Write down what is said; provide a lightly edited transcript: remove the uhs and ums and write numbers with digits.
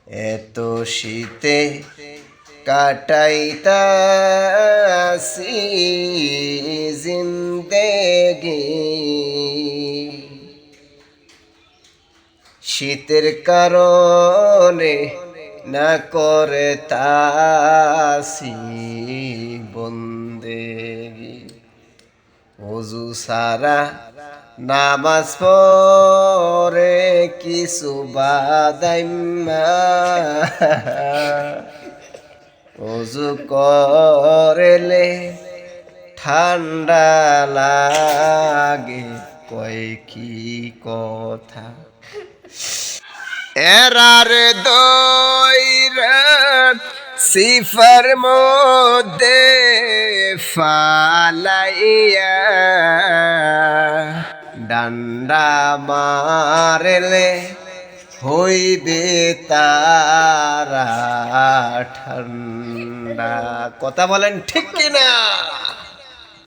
এত শীতে কাটাইতাছি জিন্দেগি, শীতের কারণে না করে তাসি বন্দেগি। ওযু সারা নামাজ পড়ে কিছু বাদাইম্মা, ওযু করলে ঠান্ডা লাগে, কয় কি কথা। এরার দইরা সিফার মধ্যে ফালাইয়া, ডান্ডা মারলে হইবে তারা ঠান্ডা। কথা বলেন ঠিক কিনা?